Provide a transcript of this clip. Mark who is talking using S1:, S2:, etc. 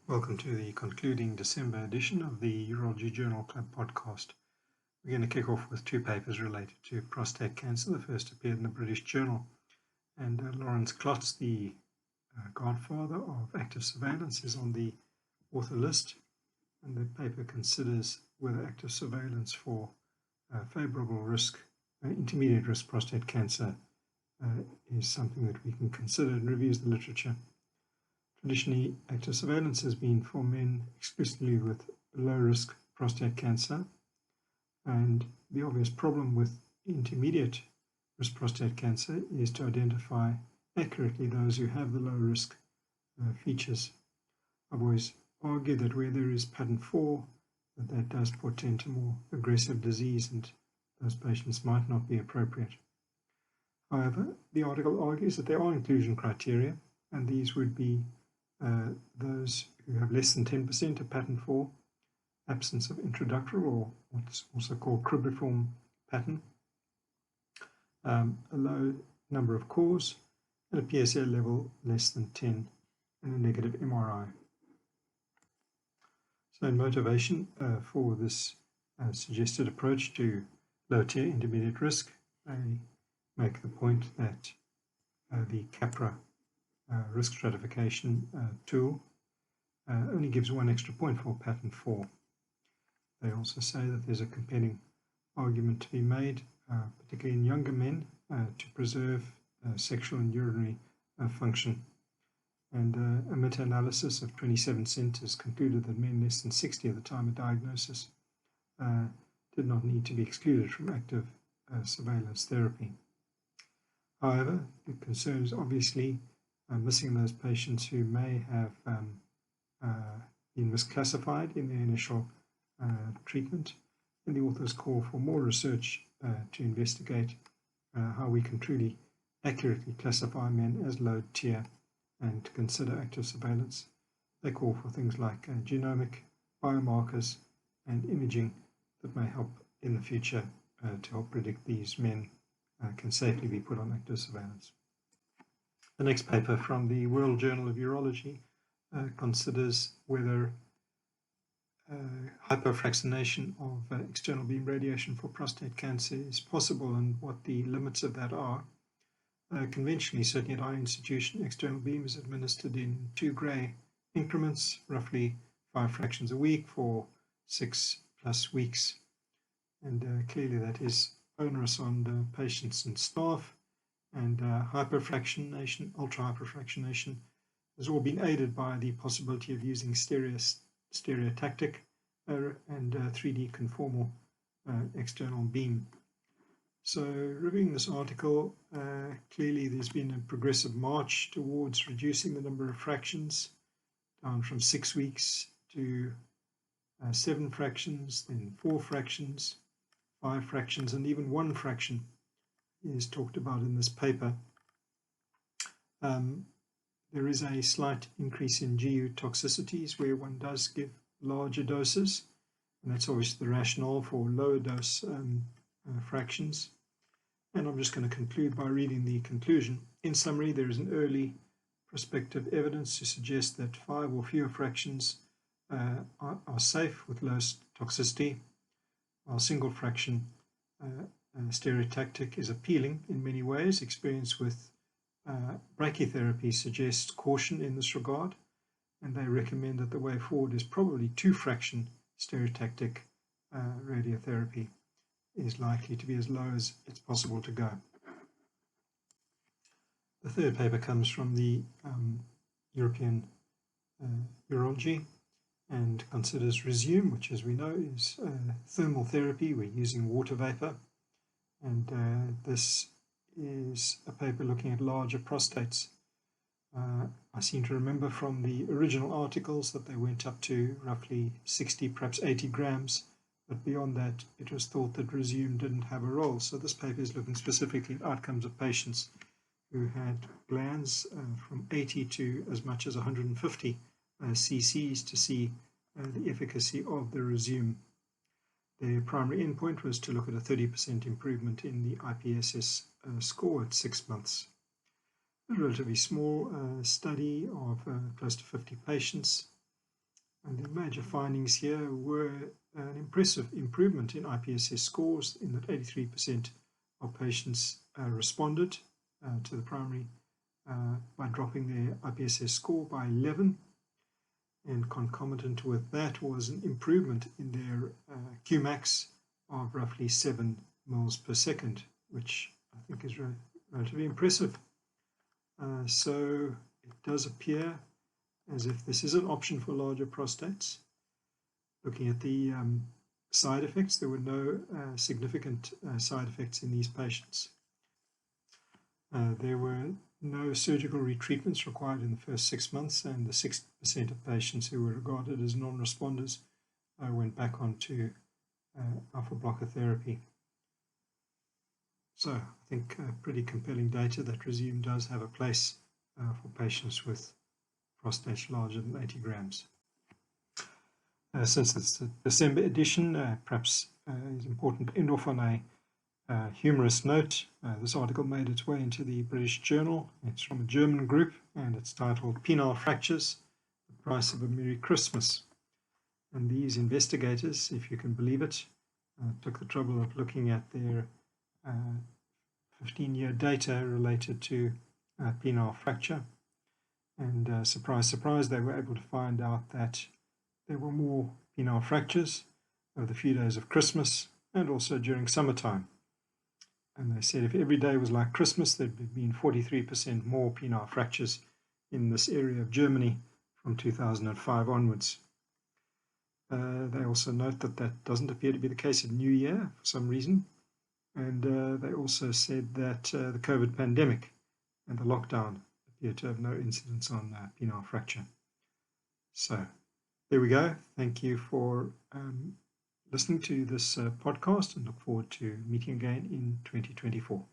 S1: Welcome to the concluding December edition of the Urology Journal Club podcast. We're going to kick off with two papers related to prostate cancer. The first appeared in the British Journal, and Lawrence Klotz, the godfather of active surveillance, is on the author list, and the paper considers whether active surveillance for favorable risk, intermediate risk prostate cancer is something that we can consider, and reviews the literature. Traditionally, active surveillance has been for men exclusively with low-risk prostate cancer, and the obvious problem with intermediate risk prostate cancer is to identify accurately those who have the low-risk features. I've always argued that where there is pattern 4, that does portend to more aggressive disease, and those patients might not be appropriate. However, the article argues that there are inclusion criteria, and these would be those who have less than 10% of pattern 4, absence of intraductal or what's also called cribriform pattern, a low number of cores, and a PSA level less than 10, and a negative MRI. So in motivation for this suggested approach to low-tier intermediate risk, I make the point that the CAPRA risk stratification tool only gives one extra point for pattern 4. They also say that there's a compelling argument to be made, particularly in younger men, to preserve sexual and urinary function. And a meta-analysis of 27 centers concluded that men less than 60 at the time of diagnosis did not need to be excluded from active surveillance therapy. However, the concern is obviously missing those patients who may have been misclassified in their initial treatment, and the authors call for more research to investigate how we can truly accurately classify men as low tier and to consider active surveillance. They call for things like genomic biomarkers and imaging that may help in the future to help predict these men can safely be put on active surveillance. The next paper from the World Journal of Urology considers whether hypofractionation of external beam radiation for prostate cancer is possible and what the limits of that are. Conventionally, certainly at our institution, external beam is administered in 2 gray increments, roughly 5 fractions a week for 6+ weeks. And clearly that is onerous on the patients and staff. And hyperfractionation, ultra-hyperfractionation, has all been aided by the possibility of using stereotactic and 3D conformal external beam. So reviewing this article, clearly there's been a progressive march towards reducing the number of fractions, down from 6 weeks to 7 fractions, then 4 fractions, 5 fractions, and even 1 fraction is talked about in this paper. There is a slight increase in GU toxicities where one does give larger doses, and that's obviously the rationale for lower dose fractions. And I'm just going to conclude by reading the conclusion. In summary, there is an early prospective evidence to suggest that 5 or fewer fractions are safe with low toxicity, while single fraction stereotactic is appealing in many ways. Experience with brachytherapy suggests caution in this regard, and they recommend that the way forward is probably 2 fraction stereotactic radiotherapy is likely to be as low as it's possible to go. The third paper comes from the European Urology and considers Rezum, which, as we know, is thermal therapy. We're using water vapor, and this is a paper looking at larger prostates. I seem to remember from the original articles that they went up to roughly 60, perhaps 80 grams, but beyond that it was thought that Rezum didn't have a role. So this paper is looking specifically at outcomes of patients who had glands from 80 to as much as 150 cc's to see the efficacy of the Rezum. Their primary endpoint was to look at a 30% improvement in the IPSS score at 6 months. A relatively small study of close to 50 patients, And the major findings here were an impressive improvement in IPSS scores, in that 83% of patients responded to the primary by dropping their IPSS score by 11. And concomitant with that was an improvement in their Qmax of roughly 7 moles per second, which I think is relatively impressive. So it does appear as if this is an option for larger prostates. Looking at the side effects, there were no significant side effects in these patients. There were no surgical retreatments required in the first 6 months, and the 60% of patients who were regarded as non-responders went back onto alpha blocker therapy. So I think pretty compelling data that Rezum does have a place for patients with prostates larger than 80 grams. Since it's the December edition, perhaps it's important to end off on a humorous note. This article made its way into the British Journal. It's from a German group, and it's titled "Penile Fractures, the Price of a Merry Christmas." And these investigators, if you can believe it, took the trouble of looking at their 15-year data related to penile fracture. And surprise, surprise, they were able to find out that there were more penile fractures over the few days of Christmas and also during summertime. And they said if every day was like Christmas, there'd been 43% more penile fractures in this area of Germany from 2005 onwards. They also note that that doesn't appear to be the case at New Year for some reason. And they also said that the COVID pandemic and the lockdown appear to have no incidence on penile fracture. So there we go. Thank you for listening to this podcast, and look forward to meeting again in 2024.